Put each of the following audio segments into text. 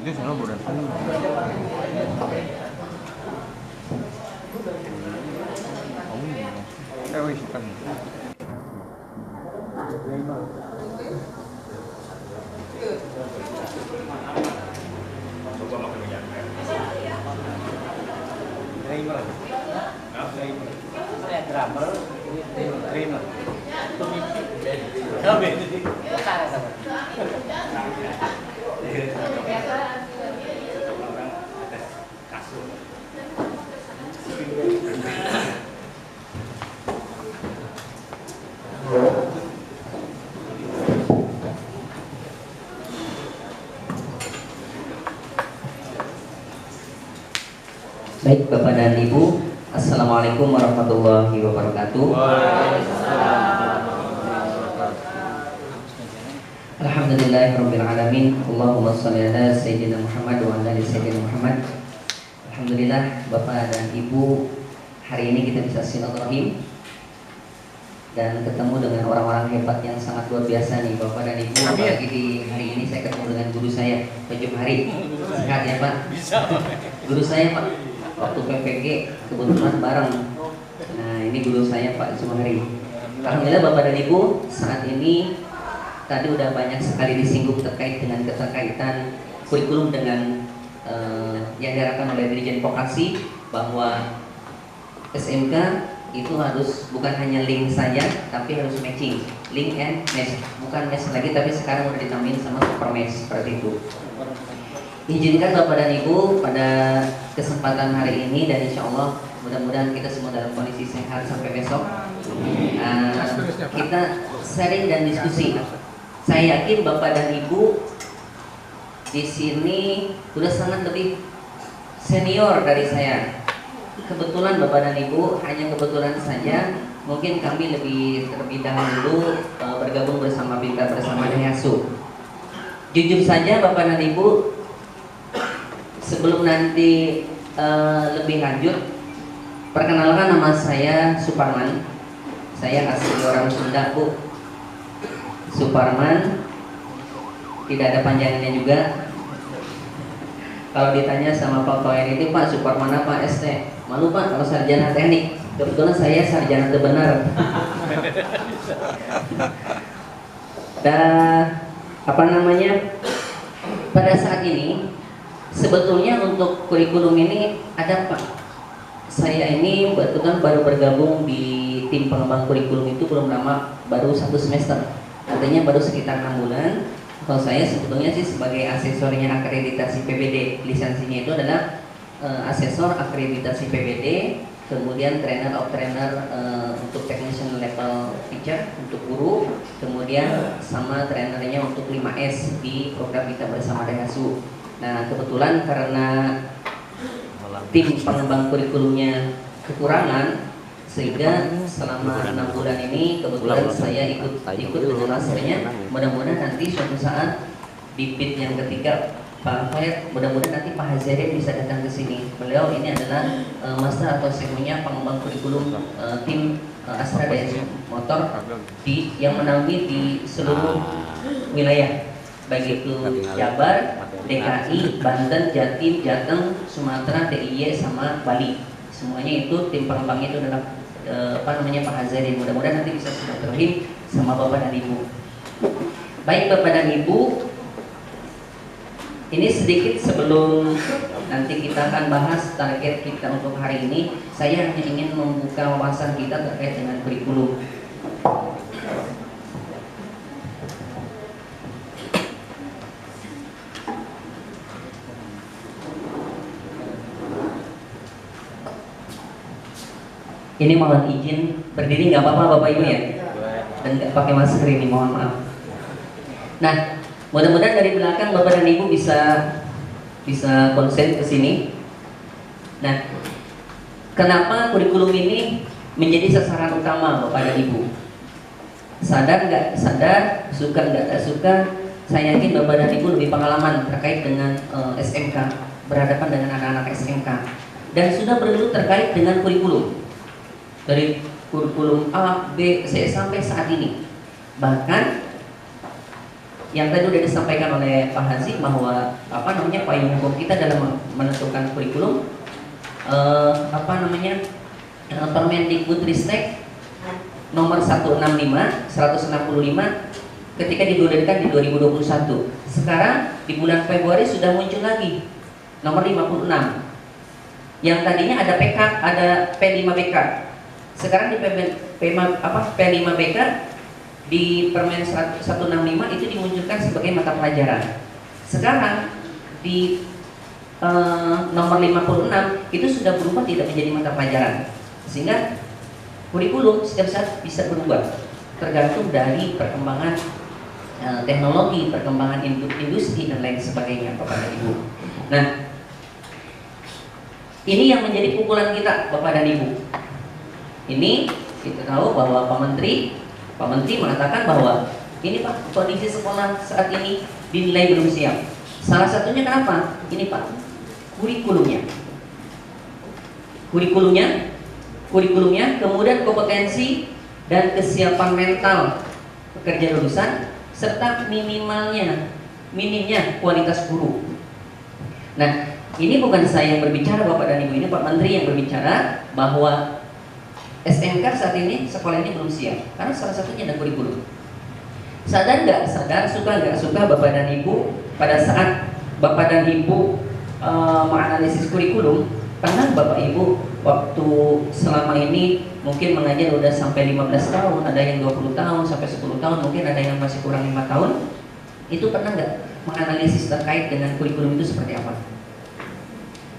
Itu salah bulan. Oh, wis kan. Baik Bapak dan Ibu, Assalamualaikum warahmatullahi wabarakatuh. Alhamdulillahirrabbilalamin. Allahumma sholli ala Sayyidina Muhammad wa ala ali Sayyidina Muhammad. Alhamdulillah Bapak dan Ibu, hari ini kita bisa silaturahim dan ketemu dengan orang-orang hebat yang sangat luar biasa nih Bapak dan Ibu. Apalagi di hari ini saya ketemu dengan guru saya, Pak Jumhari. Sehat ya Pak? Bisa. Guru saya Pak, waktu PPG kebetulan bareng. Nah ini guru saya Pak Jumhari. Alhamdulillah Bapak dan Ibu, saat ini tadi udah banyak sekali disinggung terkait dengan keterkaitan kurikulum dengan yang diarahkan oleh Dirjen Vokasi, bahwa SMK itu harus bukan hanya link saja, tapi harus matching, link and match, bukan match lagi, tapi sekarang udah ditambahin sama super match seperti itu. Izinkan Bapak dan Ibu pada kesempatan hari ini, dan insya Allah mudah-mudahan kita semua dalam kondisi sehat sampai besok, kita sharing dan diskusi. Saya yakin Bapak dan Ibu di sini sudah sangat lebih senior dari saya. Kebetulan Bapak dan Ibu, hanya kebetulan saja mungkin kami terlebih dahulu bergabung bersama BIMTA bersama Dayasu. Jujur saja Bapak dan Ibu, sebelum nanti lebih lanjut, perkenalkan nama saya Suparman. Saya asli orang Sunda Bu. Suparman, tidak ada panjangannya juga. Kalau ditanya sama Pak Toer itu, Pak Suparman apa ST? Malu Pak kalau sarjana teknik. Kebetulan saya sarjana terbenar. Dan apa namanya? Pada saat ini sebetulnya untuk kurikulum ini ada Pak. Saya ini kebetulan baru bergabung di tim pengembang kurikulum itu belum lama, baru 1 semester. Artinya baru sekitar 6 bulan. Kalau saya sebetulnya sih sebagai asesornya akreditasi PBD, lisensinya itu adalah asesor akreditasi PBD, kemudian trainer of trainer untuk technician level teacher untuk guru, kemudian sama trainernya untuk 5S di program kita bersama Dayasu. Nah kebetulan karena tim pengembang kurikulumnya kekurangan, sehingga selama 6 bulan ini kebetulan saya ikut dengan rasanya. Mudah-mudahan nanti suatu saat di PIT yang ketiga Pak Fayat, mudah-mudahan nanti Pak Hazari bisa datang ke sini. Beliau ini adalah master atau semuanya pengembang kurikulum tim Astra Dayasu Motor yang menaungi di seluruh wilayah, baik itu Jabar, DKI, Banten, Jatim, Jateng, Sumatera, DIY sama Bali. Semuanya itu tim pengembangnya itu adalah Pak Hazari. Mudah-mudahan nanti bisa silaturahim sama Bapak dan Ibu. Baik Bapak dan Ibu, ini sedikit sebelum nanti kita akan bahas target kita untuk hari ini. Saya hanya ingin membuka wawasan kita terkait dengan kurikulum. Ini mohon izin berdiri nggak apa-apa Bapak Ibu ya, dan nggak pakai masker ini, mohon maaf. Nah, mudah-mudahan dari belakang Bapak dan Ibu bisa konsen ke sini. Nah, kenapa kurikulum ini menjadi sasaran utama Bapak dan Ibu? Sadar nggak sadar, suka nggak suka, saya yakin Bapak dan Ibu lebih pengalaman terkait dengan SMK, berhadapan dengan anak-anak SMK, dan sudah bergelut terkait dengan kurikulum. Dari kurikulum A, B, C sampai saat ini. Bahkan yang tadi sudah disampaikan oleh Pak Hansi bahwa payung hukum kita dalam menentukan kurikulum Permendikbudristek nomor 165 ketika digulirkan di 2021. Sekarang di bulan Februari sudah muncul lagi nomor 56. Yang tadinya ada PK, ada P5BK. Sekarang di P5BK di Permen 165 itu dimunculkan sebagai mata pelajaran. Sekarang di nomor 56 itu sudah berubah tidak menjadi mata pelajaran. Sehingga kurikulum setiap saat bisa berubah tergantung dari perkembangan teknologi, perkembangan industri dan lain sebagainya, Bapak dan Ibu. Nah, ini yang menjadi pukulan kita, Bapak dan Ibu. Ini kita tahu bahwa Pak Menteri mengatakan bahwa ini Pak, kondisi sekolah saat ini dinilai belum siap. Salah satunya kenapa? Ini Pak, kurikulumnya, kemudian kompetensi dan kesiapan mental pekerja lulusan, serta minimnya kualitas guru. Nah, ini bukan saya yang berbicara, Bapak dan Ibu, ini Pak Menteri yang berbicara bahwa SMK saat ini, sekolah ini belum siap karena salah satunya ada kurikulum. Sadar nggak sadar, suka nggak suka, Bapak dan Ibu, pada saat Bapak dan Ibu menganalisis kurikulum, pernah Bapak Ibu waktu selama ini mungkin mengajar udah sampai 15 tahun, ada yang 20 tahun sampai 10 tahun, mungkin ada yang masih kurang 5 tahun, itu pernah nggak menganalisis terkait dengan kurikulum itu seperti apa?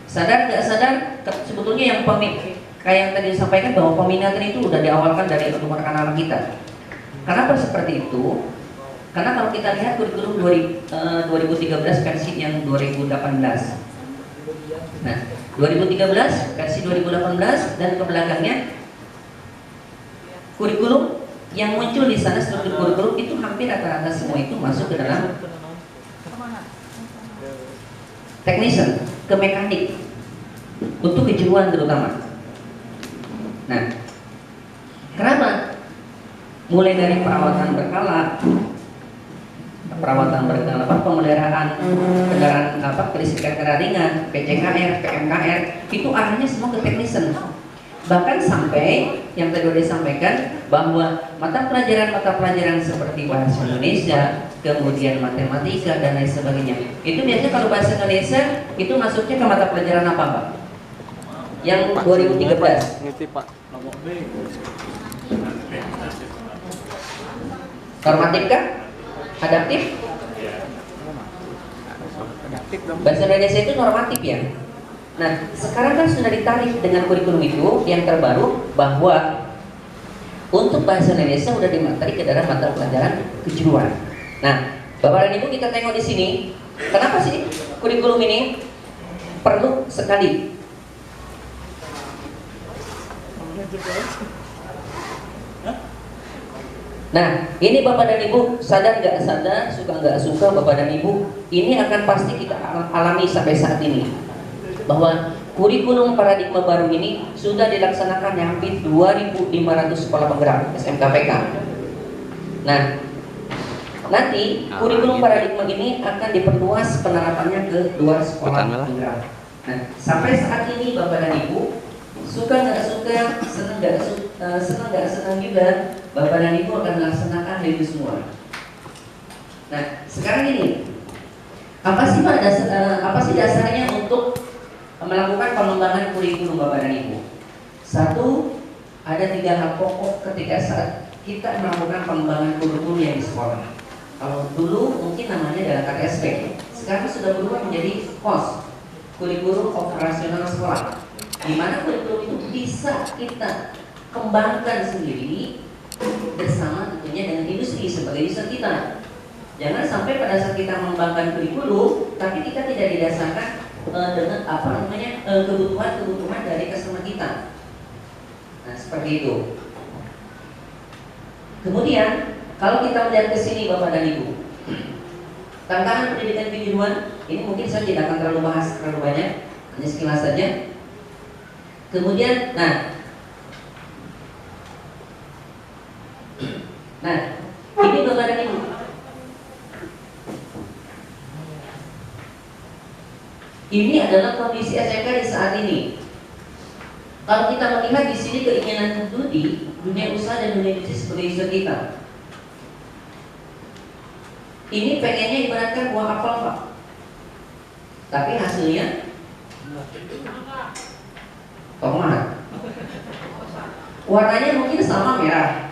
Sadar nggak sadar, sebetulnya yang kayak yang tadi disampaikan bahwa peminatan itu udah diawalkan dari anak-anak kita. Kenapa seperti itu? Karena kalau kita lihat kurikulum 2013 versi yang 2018. Nah, 2013 versi 2018 dan ke belakangnya kurikulum yang muncul di sana, struktur kurikulum itu hampir rata-rata semua itu masuk ke dalam technician, ke mekanik, untuk kejuruan terutama. Nah, kenapa? Mulai dari perawatan berkala, pemeliharaan kendaraan kelistrikan kendaraan ringan, PCKR, PMKR, itu arahnya semua ke technician. Bahkan sampai yang tadi sudah disampaikan bahwa mata pelajaran seperti bahasa Indonesia, kemudian matematika dan lain sebagainya, itu biasanya kalau bahasa Indonesia itu masuknya ke mata pelajaran apa, Pak? Yang 2013. Normatif kah? Adaptif? Bahasa Indonesia itu normatif ya. Nah, sekarang kan sudah ditarik dengan kurikulum itu yang terbaru bahwa untuk bahasa Indonesia sudah dimateri ke dalam mata pelajaran kejuruan. Nah, Bapak dan Ibu, kita tengok di sini, kenapa sih kurikulum ini perlu sekali? Nah, ini Bapak dan Ibu, sadar nggak sadar, suka nggak suka, Bapak dan Ibu, ini akan pasti kita alami sampai saat ini. Bahwa kurikulum paradigma baru ini sudah dilaksanakan hampir 2.500 sekolah penggerak SMKPK. Nah, nanti kurikulum paradigma ini akan diperluas penerapannya ke 2 sekolah penggerak. Nah, sampai saat ini Bapak dan Ibu, suka nggak suka, senang nggak senang juga, Bapak dan Ibu akan melaksanakan itu semua. Nah, sekarang ini apa sih dasarnya untuk melakukan pengembangan kurikulum, Bapak dan Ibu? Satu, ada 3 hal pokok ketika saat kita melakukan pengembangan kurikulum yang di sekolah. Kalau dulu mungkin namanya adalah KSP, sekarang sudah berubah menjadi KOS, kurikulum operasional sekolah, di mana kurikulum itu bisa kita kembangkan sendiri bersama tentunya dengan industri sebagai user kita. Jangan sampai pada saat kita mengembangkan kurikulum, tapi kita tidak didasarkan dengan kebutuhan dari customer kita. Nah, seperti itu. Kemudian kalau kita melihat ke sini, Bapak dan Ibu, tantangan pendidikan kejuruan ini mungkin saya tidak akan terlalu bahas terlalu banyak, hanya sekilas saja. Kemudian, nah ini Bapak dan Ibu, Ini adalah kondisi SMK di saat ini. Kalau kita melihat di sini keinginan studi, dunia usaha dan dunia bisnis sebagai usaha kita. Ini pengennya ibaratkan buah apel Pak, tapi hasilnya tomat. Warnanya mungkin sama merah.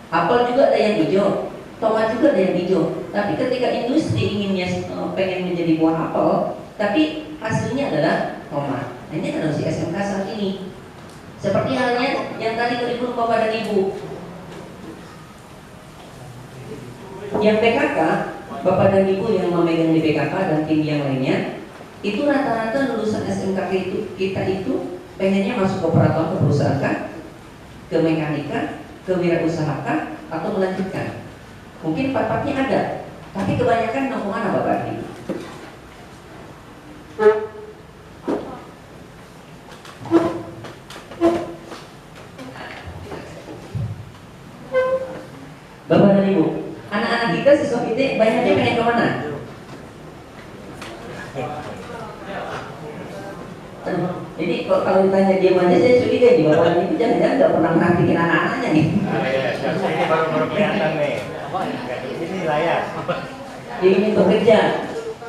Apel juga ada yang hijau, tomat juga ada yang hijau. Tapi ketika industri inginnya pengen menjadi buah apel, tapi hasilnya adalah tomat. Nah, ini adalah si SMK saat ini. Seperti halnya yang tadi kurikulum Bapak dan Ibu. Yang PKK, Bapak dan Ibu yang memegang di PKK dan tim yang lainnya, itu rata-rata lulusan SMK kita itu pengennya masuk ke operator, ke perusahaan kan, ke mekanika, ke wirausaha atau melanjutkan. Mungkin part-partnya ada, tapi kebanyakan mau kemana Bapak Ibu? Bapak dan Ibu, anak-anak kita siswa kita banyaknya pengen kemana? Jadi kalau ditanya dia aja saya curiga di Bapak dan Ibu jangan-jangan nggak pernah merhatiin anak-anaknya nih. Ini baru kelihatan nih. Ini layar. Dia ingin bekerja.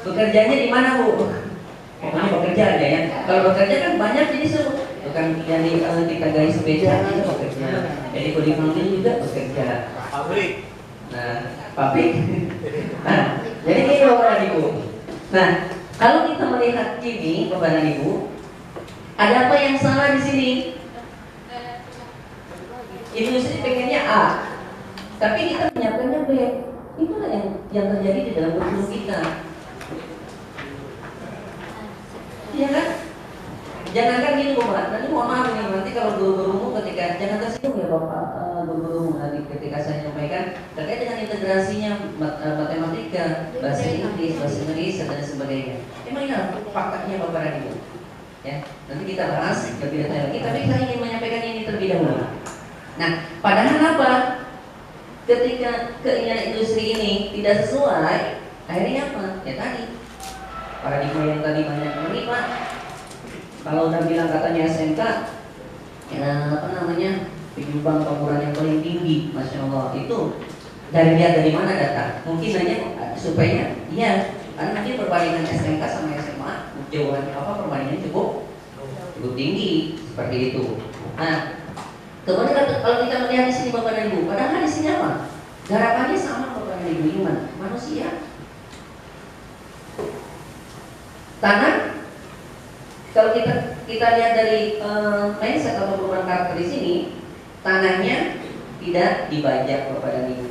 Bekerjanya di mana Bu? Pokoknya bekerja aja ya. Kalau bekerja kan banyak jenis Bu. Bukan yang kita garis beca itu bekerja. Jadi kalau di mobil juga bekerja. Pabrik. Nah, pabrik. Nah, jadi ini Bapak dan Ibu. Nah, kalau kita melihat ini Bapak dan Ibu, ada apa yang salah di sini? Industri pengennya A, tapi kita menyiapkannya B. Itulah yang terjadi di dalam kurikulum kita. Iya kan? Jangankan gini Bapak, nanti mohon maaf nih, nanti kalau guru-gurumu ketika jangan tersinggung ya Bapak, guru-gurumu nanti ketika saya menyampaikan terkait dengan integrasinya matematika, bahasa Inggris dan sebagainya. Emang ini faktanya Bapak dan Ibu. Ya, nanti kita bahas lebih detail lagi, tapi saya ingin menyampaikan ini terlebih dahulu. Nah, padahal apa? Ketika keinginan industri ini tidak sesuai, akhirnya apa? Ya tadi, paradigma yang tadi banyak ini Pak. Kalau udah bilang katanya SMK, ya apa namanya, penyumbang pemurah yang paling tinggi, Masya Allah, itu dari mana data? Mungkin hanya supaya, iya, karena nanti perbandingan SMK sama SMA, jauhan apa perbandingannya cukup tinggi seperti itu. Nah, kemudian kalau kita melihat di sini Bapak dan Ibu, padahal di sini apa? Garapannya sama Bapak dan Ibu, iman, manusia. Tanah, kalau kita lihat dari mindset atau perubahan karakter di sini, tanahnya tidak dibajak Bapak dan Ibu,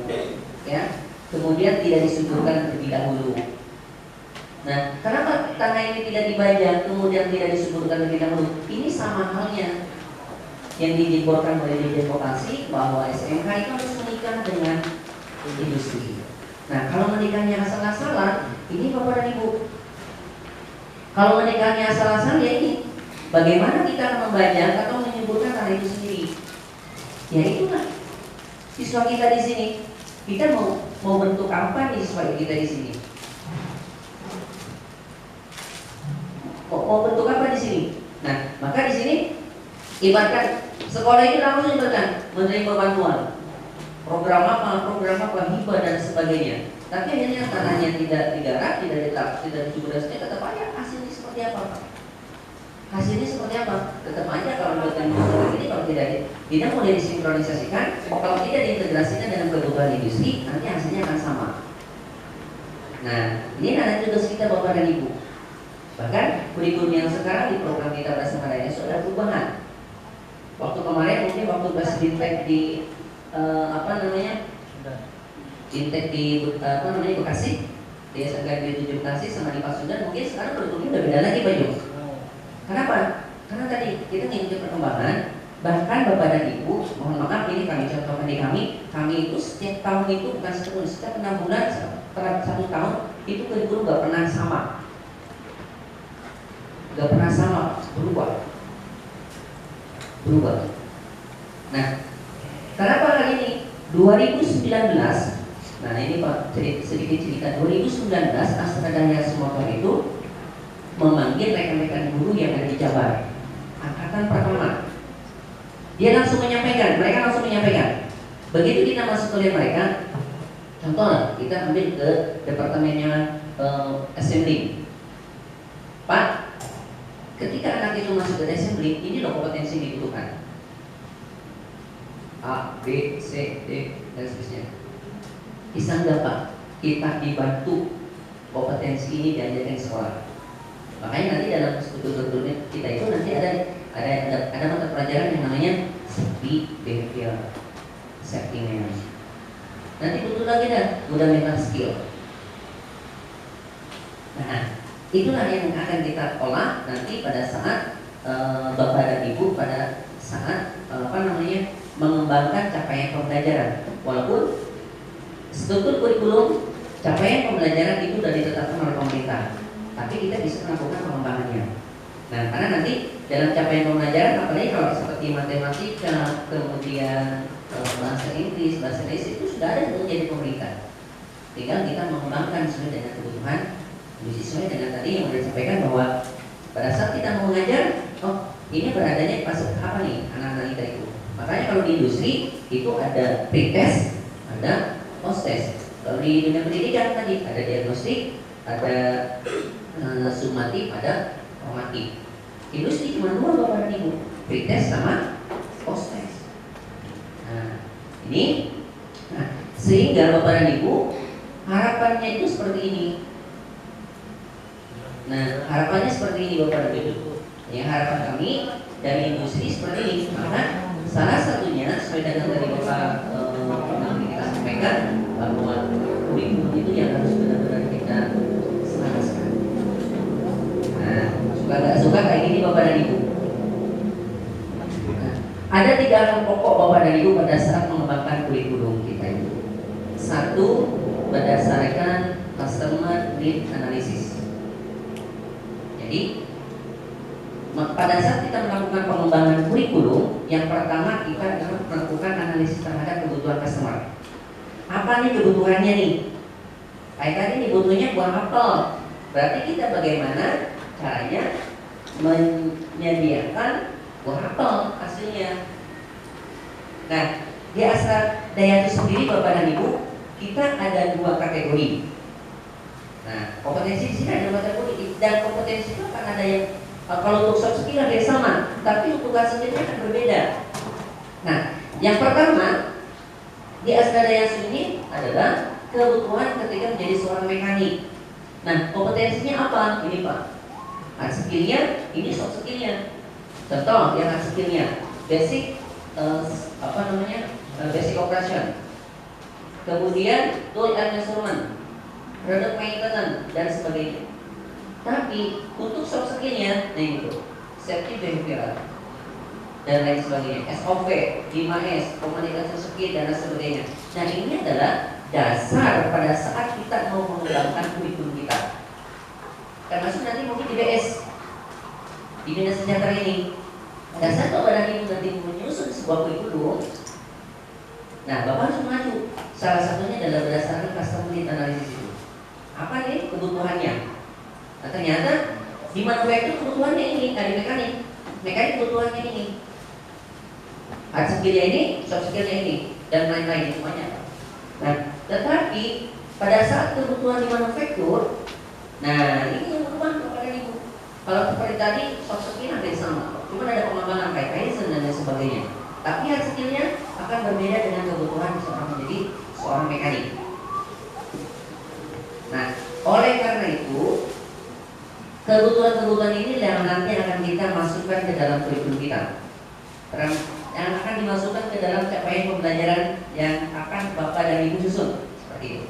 ya. Kemudian tidak disuburkan terlebih dahulu. Nah, kenapa tanah ini tidak dibajak, kemudian tidak disuburkan terlebih dahulu? Ini sama halnya yang dijebolkan oleh Dirjen Vokasi bahwa SMK itu harus menikah dengan industri. Nah, kalau menikahnya asal-asalan, ini Bapak dan Ibu. Kalau menikahnya asal-asalan ya ini, bagaimana kita akan membajak atau menyuburkan tanah itu sendiri? Ya itulah siswa kita di sini. Kita mau bentuk apa nih siswa kita di sini? Mau bentuk apa di sini? Nah, maka di sini ibaratkan sekolah ini langsung ibaratkan menerima bantuan program apa, hibah dan sebagainya. Tapi akhirnya tanahnya tidak digarap, tidak disubur, tetap aja hasilnya seperti apa Pak? Hasilnya seperti apa? Tetap aja kalau buatan ini kalau tidak mulai disinkronisasikan, kalau tidak diintegrasikan dengan kebutuhan industri, nanti hasilnya akan sama. Nah, ini adalah tugas kita Bapak dan Ibu. Bahkan kurikulum yang sekarang di program kita bersama lainnya sudah perubahan. Waktu kemarin mungkin waktu bahas Bintek di Bintek di Bekasi, di SMK 7 Bekasi sama di Pasundan, mungkin sekarang kurikulumnya udah beda lagi Pak Jo. Kenapa? Karena tadi kita ngikutin perkembangan. Bahkan Bapak dan Ibu, mohon maaf ini kami contohkan di kami itu setiap tahun itu bukan setahun, setiap 6 bulan, satu tahun itu kurikulum nggak pernah sama. Gak pernah sama, berubah. Nah, kenapa kali ini 2019? Nah ini Pak, sedikit cerita. 2019 Astra Daya Semotor itu memanggil rekan-rekan guru yang ada di Jabar, angkatan pertama. Dia langsung menyampaikan, mereka langsung menyampaikan. Begitu kita masuk kuliah mereka, contoh lah, kita ambil ke departemennya assembly. Pak, ketika anak itu masuk ke assembly, ini loh kompetensi yang dibutuhkan. A, B, C, D, dan seterusnya. Bisa nggak Pak, kita dibantu kompetensi ini diajarkan di sekolah. Makanya nanti dalam studi kita itu nanti ada mata pelajaran yang namanya safety behavior, safety management. Nanti butuh lagi dah fundamental skill. Nah, itulah yang akan kita olah nanti pada saat Bapak dan Ibu pada saat mengembangkan capaian pembelajaran. Walaupun struktur kurikulum capaian pembelajaran itu sudah ditetapkan oleh pemerintah, tapi kita bisa melakukan pengembangannya. Nah, karena nanti dalam capaian pembelajaran, apalagi kalau seperti matematika, kemudian bahasa Inggris itu sudah ada untuk jadi pemerintah. Tinggal kita mengembangkan sesuai dengan kebutuhan, sesuai dengan tadi yang sudah disampaikan bahwa pada saat kita mau mengajar, oh ini beradanya pas apa nih anak-anak kita itu. Makanya kalau di industri itu ada pre-test, ada post-test. Kalau di dunia pendidikan tadi ada diagnostik, ada sumatif, ada formatif. Industri cuma dua Bapak dan Ibu, pre-test sama post-test. Nah, ini, sehingga Bapak dan Ibu harapannya itu seperti ini. Nah, harapannya seperti ini Bapak dan Ibu. Ya, harapan kami dari industri seperti ini. Maka salah satunya sesuai dengan dari Bapak kita sampaikan bahwa kurikulum itu yang harus benar-benar kita selaraskan. Nah, suka nggak suka kayak gini Bapak dan Ibu. Nah, ada 3 hal pokok Bapak dan Ibu pada saat mengembangkan kurikulum kita itu. 1, berdasarkan customer need analysis. Jadi pada saat kita melakukan pengembangan kurikulum, yang pertama kita adalah melakukan analisis terhadap kebutuhan customer. Apa nih kebutuhannya nih? Kayak tadi nih butuhnya buah apel. Berarti kita bagaimana caranya menyediakan buah apel hasilnya. Nah, di Astra Daya itu sendiri Bapak dan Ibu, kita ada 2 kategori. Nah, kompetensi di sini ada 2 kategori, dan kompetensi itu akan ada yang kalau untuk soft skill ada yang sama, tapi untuk tugas sendiri akan berbeda. Nah, yang pertama di Astra Daya ini adalah kebutuhan ketika menjadi seorang mekanik. Nah, kompetensinya apa? Ini Pak, hard skillnya, ini soft skillnya. Contoh yang hard skillnya, basic basic operation, kemudian tool and measurement, product maintenance dan sebagainya. Tapi untuk soft skillnya, nah itu safety behavior dan lain sebagainya, SOP, 5S, komunikasi skill dan sebagainya. Nah, ini adalah dasar pada saat kita mau mengembangkan kurikulum kita. Termasuk nanti mungkin di BS, di Bina Sejahtera ini. Pada saat Bapak dan Ibu nanti menyusun sebuah kurikulum, nah Bapak harus maju. Salah satunya adalah berdasarkan customer need analysis itu. Apa nih kebutuhannya? Nah, ternyata di manufaktur kebutuhannya ini, di mekanik kebutuhannya ini, hard skillnya ini, soft skillnya ini, dan lain-lain semuanya. Nah, tetapi pada saat kebutuhan di manufaktur, nah ini yang berubah kepada Ibu. Kalau seperti tadi soft skill hampir sama, cuma ada pengembangan kayak Kaizen dan lain sebagainya. Tapi hard skillnya akan berbeda dengan kebutuhan seorang menjadi seorang mekanik. Nah, oleh karena itu kebutuhan-kebutuhan ini yang nanti akan kita masukkan ke dalam kurikulum kita, yang akan dimasukkan ke dalam capaian pembelajaran yang akan Bapak dan Ibu susun seperti itu.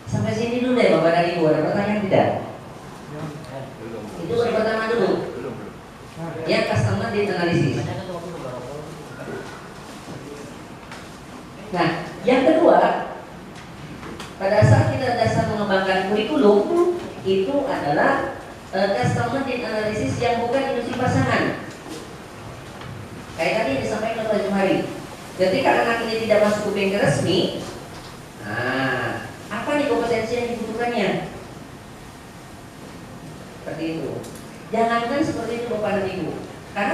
Sampai sini dulu deh Bapak dan Ibu, ada pertanyaan tidak? Itu yang pertama dulu. Yang customer need analysis. Nah, yang kedua, pada saat kita dasar mengembangkan kurikulum itu adalah customer need analysis yang bukan industri pasangan. Kayak tadi yang disampaikan oleh Pak Jumari, ketika anak ini tidak masuk ke bengkel resmi, nah apa nih kompetensi yang dibutuhkannya? seperti itu. Jangankan seperti itu Bapak dan Ibu, karena